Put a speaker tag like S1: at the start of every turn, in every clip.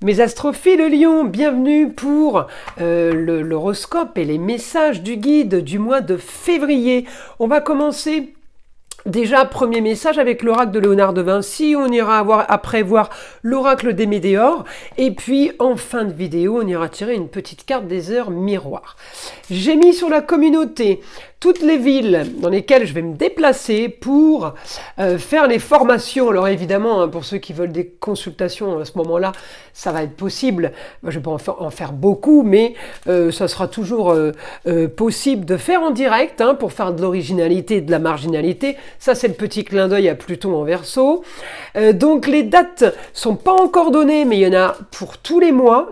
S1: Mes astrophiles Lion, bienvenue pour l'horoscope et les messages du guide du mois de février. On va commencer déjà, premier message avec l'oracle de Léonard de Vinci. On ira après voir l'oracle des Météores. Et puis, en fin de vidéo, on ira tirer une petite carte des heures miroirs. J'ai mis sur la communauté toutes les villes dans lesquelles je vais me déplacer pour faire les formations. Alors évidemment, pour ceux qui veulent des consultations à ce moment-là, ça va être possible. Moi, je ne vais pas en faire beaucoup, mais ça sera toujours possible de faire en direct pour faire de l'originalité et de la marginalité. Ça, c'est le petit clin d'œil à Pluton en Verseau. Donc les dates sont pas encore données, mais il y en a pour tous les mois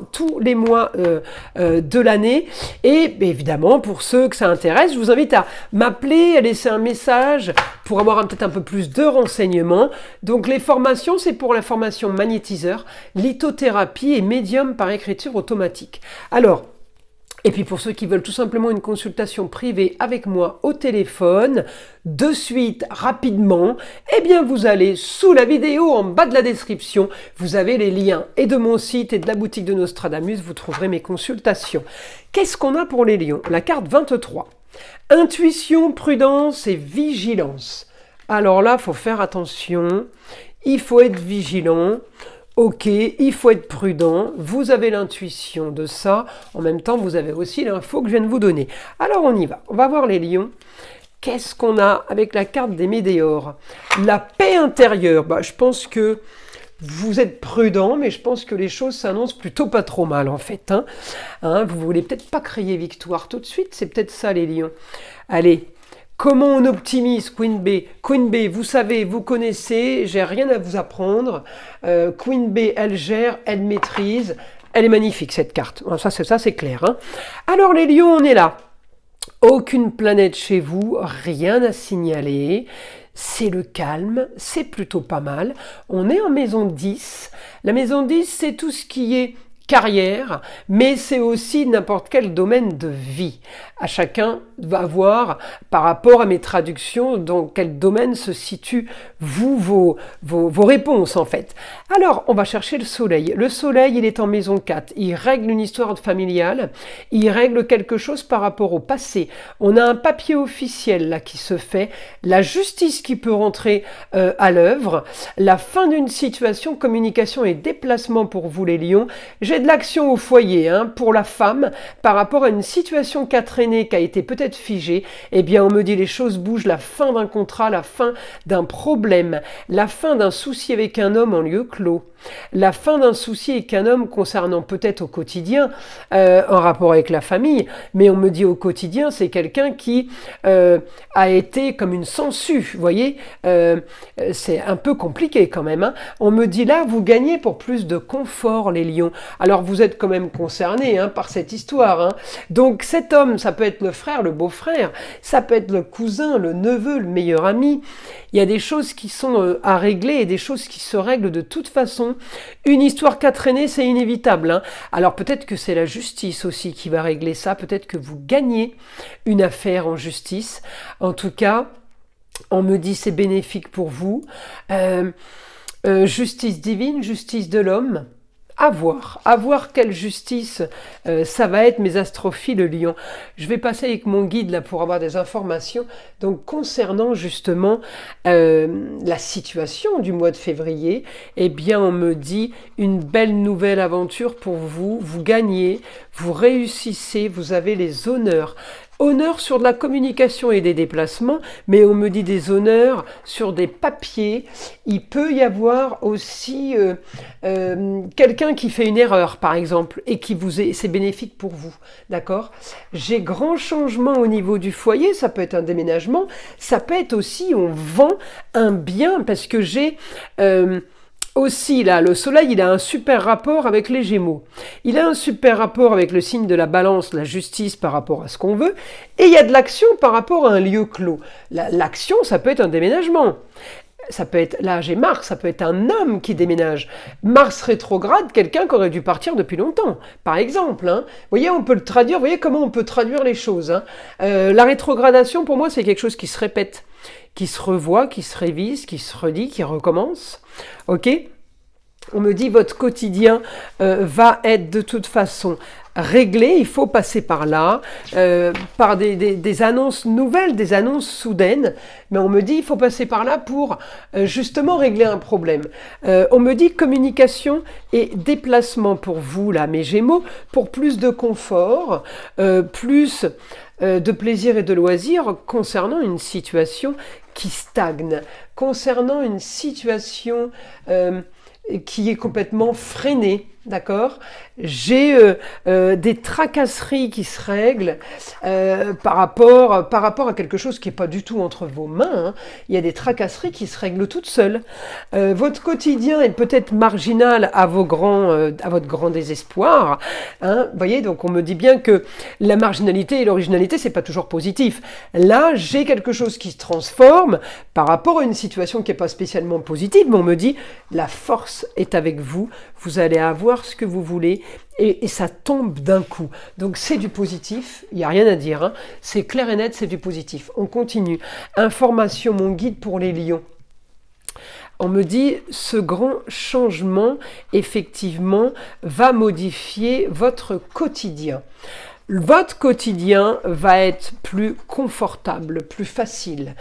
S1: de l'année. Et évidemment, pour ceux que ça intéresse, je vous invite à m'appeler, à laisser un message pour avoir peut-être un peu plus de renseignements. Donc les formations, c'est pour la formation magnétiseur, lithothérapie et médium par écriture automatique. Alors, et puis pour ceux qui veulent tout simplement une consultation privée avec moi au téléphone, de suite, rapidement, eh bien vous allez sous la vidéo, en bas de la description, vous avez les liens et de mon site et de la boutique de Nostradamus, vous trouverez mes consultations. Qu'est-ce qu'on a pour les lions? La carte 23. Intuition, prudence et vigilance. Alors là, il faut faire attention, il faut être vigilant. Ok, il faut être prudent, vous avez l'intuition de ça, en même temps vous avez aussi l'info que je viens de vous donner. Alors on y va, on va voir les lions. Qu'est-ce qu'on a avec la carte des Météores? La paix intérieure, je pense que vous êtes prudent, mais je pense que les choses s'annoncent plutôt pas trop mal en fait. Vous voulez peut-être pas crier victoire tout de suite, c'est peut-être ça les lions. Allez. Comment on optimise Queen B? Queen B, vous savez, vous connaissez, j'ai rien à vous apprendre. Queen B, elle gère, elle maîtrise. Elle est magnifique cette carte. Ça c'est clair. Alors les lions, on est là. Aucune planète chez vous, rien à signaler. C'est le calme, c'est plutôt pas mal. On est en maison 10. La maison 10, c'est tout ce qui est carrière, mais c'est aussi n'importe quel domaine de vie. À chacun va voir, par rapport à mes traductions, dans quel domaine se situent vos réponses en fait. Alors, on va chercher le soleil. Le soleil, il est en maison 4. Il règle une histoire familiale. Il règle quelque chose par rapport au passé. On a un papier officiel là qui se fait. La justice qui peut rentrer à l'œuvre. La fin d'une situation, communication et déplacement pour vous les lions. J'ai de l'action au foyer pour la femme par rapport à une situation qui a traîné, qui a été peut-être figée. Eh bien, on me dit les choses bougent, la fin d'un contrat, la fin d'un problème, la fin d'un souci avec un homme en lieu clos, la fin d'un souci avec un homme concernant peut-être au quotidien, en rapport avec la famille, mais on me dit au quotidien, c'est quelqu'un qui a été comme une sangsue, vous voyez, c'est un peu compliqué quand même. On me dit là, vous gagnez pour plus de confort les lions. Alors vous êtes quand même concernés par cette histoire. Donc cet homme, ça peut être le frère, le beau-frère, ça peut être le cousin, le neveu, le meilleur ami. Il y a des choses qui sont à régler et des choses qui se règlent de toute façon. Une histoire qu'a traîné, c'est inévitable. Alors peut-être que c'est la justice aussi qui va régler ça. Peut-être que vous gagnez une affaire en justice. En tout cas, on me dit c'est bénéfique pour vous. Justice divine, justice de l'homme. À voir quelle justice ça va être, mes astrophiles lions. Je vais passer avec mon guide là pour avoir des informations. Donc concernant justement la situation du mois de février, eh bien on me dit une belle nouvelle aventure pour vous. Vous gagnez, vous réussissez, vous avez les honneurs. Honneurs sur de la communication et des déplacements, mais on me dit des honneurs sur des papiers. Il peut y avoir aussi quelqu'un qui fait une erreur, par exemple, et qui c'est bénéfique pour vous, d'accord? J'ai grand changement au niveau du foyer, ça peut être un déménagement, ça peut être aussi on vend un bien, parce que j'ai aussi, là, le soleil, il a un super rapport avec les Gémeaux. Il a un super rapport avec le signe de la balance, la justice par rapport à ce qu'on veut. Et il y a de l'action par rapport à un lieu clos. L'action, ça peut être un déménagement. Ça peut être, là j'ai Mars, ça peut être un homme qui déménage. Mars rétrograde, quelqu'un qui aurait dû partir depuis longtemps, par exemple. Vous voyez, on peut le traduire, vous voyez comment on peut traduire les choses. La rétrogradation, pour moi, c'est quelque chose qui se répète, qui se revoit, qui se révise, qui se redit, qui recommence. Ok ? On me dit votre quotidien va être de toute façon réglé, il faut passer par là, par des annonces nouvelles, des annonces soudaines, mais on me dit il faut passer par là pour justement régler un problème. On me dit communication et déplacement pour vous, là, mes Gémeaux, pour plus de confort, plus de plaisir et de loisir concernant une situation qui stagne, concernant une situation qui est complètement freinée, d'accord? J'ai des tracasseries qui se règlent par rapport à quelque chose qui n'est pas du tout entre vos mains. Hein. Il y a des tracasseries qui se règlent toutes seules. Votre quotidien est peut-être marginal à votre grand désespoir. Hein. Vous voyez, donc on me dit bien que la marginalité et l'originalité, c'est pas toujours positif. Là, j'ai quelque chose qui se transforme par rapport à une situation qui n'est pas spécialement positive, mais on me dit la force est avec vous, vous allez avoir ce que vous voulez, et ça tombe d'un coup. Donc c'est du positif, il n'y a rien à dire, hein. C'est clair et net, c'est du positif. On continue. Information, mon guide pour les lions. On me dit, ce grand changement, effectivement, va modifier votre quotidien. Votre quotidien va être plus confortable, plus facile.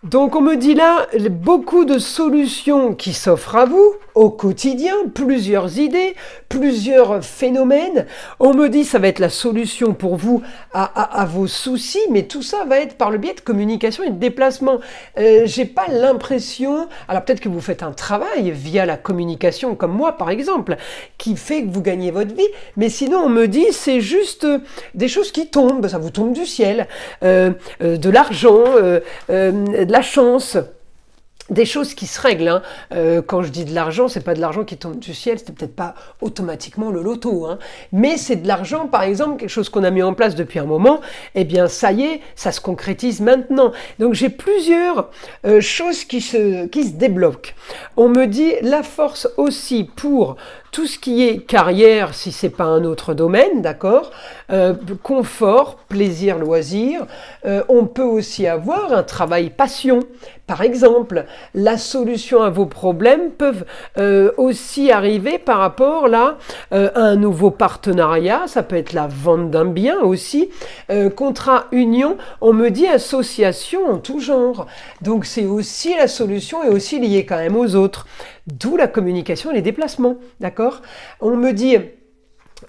S1: Donc on me dit là, beaucoup de solutions qui s'offrent à vous au quotidien, plusieurs idées, plusieurs phénomènes. On me dit ça va être la solution pour vous à vos soucis, mais tout ça va être par le biais de communication et de déplacement. J'ai pas l'impression, alors peut-être que vous faites un travail via la communication comme moi par exemple, qui fait que vous gagnez votre vie, mais sinon on me dit c'est juste des choses qui tombent, ça vous tombe du ciel, de l'argent, de la chance, des choses qui se règlent. Hein. Quand je dis de l'argent, c'est pas de l'argent qui tombe du ciel, c'est peut-être pas automatiquement le loto, hein. Mais c'est de l'argent, par exemple, quelque chose qu'on a mis en place depuis un moment, eh bien ça y est, ça se concrétise maintenant. Donc j'ai plusieurs choses qui se débloquent. On me dit la force aussi pour tout ce qui est carrière, si c'est pas un autre domaine, d'accord, confort, plaisir, loisir. On peut aussi avoir un travail passion. Par exemple, la solution à vos problèmes peuvent aussi arriver par rapport là à un nouveau partenariat. Ça peut être la vente d'un bien aussi. Contrat, union, on me dit association en tout genre. Donc c'est aussi la solution et aussi liée quand même aux autres. D'où la communication et les déplacements, d'accord? On me dit,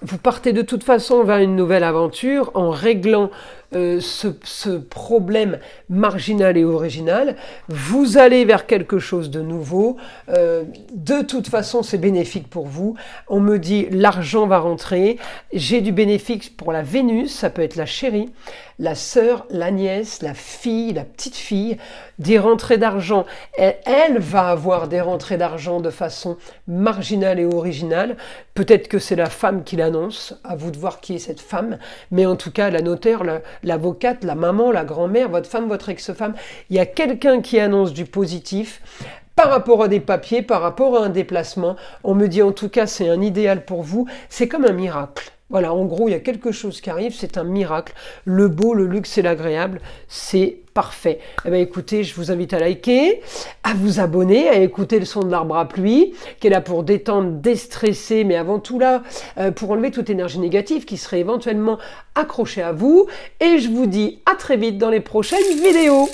S1: vous partez de toute façon vers une nouvelle aventure en réglant ce problème marginal et original. Vous allez vers quelque chose de nouveau. De toute façon, c'est bénéfique pour vous. On me dit, l'argent va rentrer. J'ai du bénéfice pour la Vénus, ça peut être la chérie, la sœur, la nièce, la fille, la petite fille, des rentrées d'argent. Elle va avoir des rentrées d'argent de façon marginale et originale. Peut-être que c'est la femme qui l'annonce, à vous de voir qui est cette femme, mais en tout cas, la notaire, l'avocate, la maman, la grand-mère, votre femme, votre ex-femme, il y a quelqu'un qui annonce du positif par rapport à des papiers, par rapport à un déplacement. On me dit en tout cas, c'est un idéal pour vous, c'est comme un miracle. Voilà, en gros, il y a quelque chose qui arrive, c'est un miracle. Le beau, le luxe et l'agréable, c'est parfait. Eh bien, écoutez, je vous invite à liker, à vous abonner, à écouter le son de l'arbre à pluie, qui est là pour détendre, déstresser, mais avant tout là, pour enlever toute énergie négative qui serait éventuellement accrochée à vous. Et je vous dis à très vite dans les prochaines vidéos.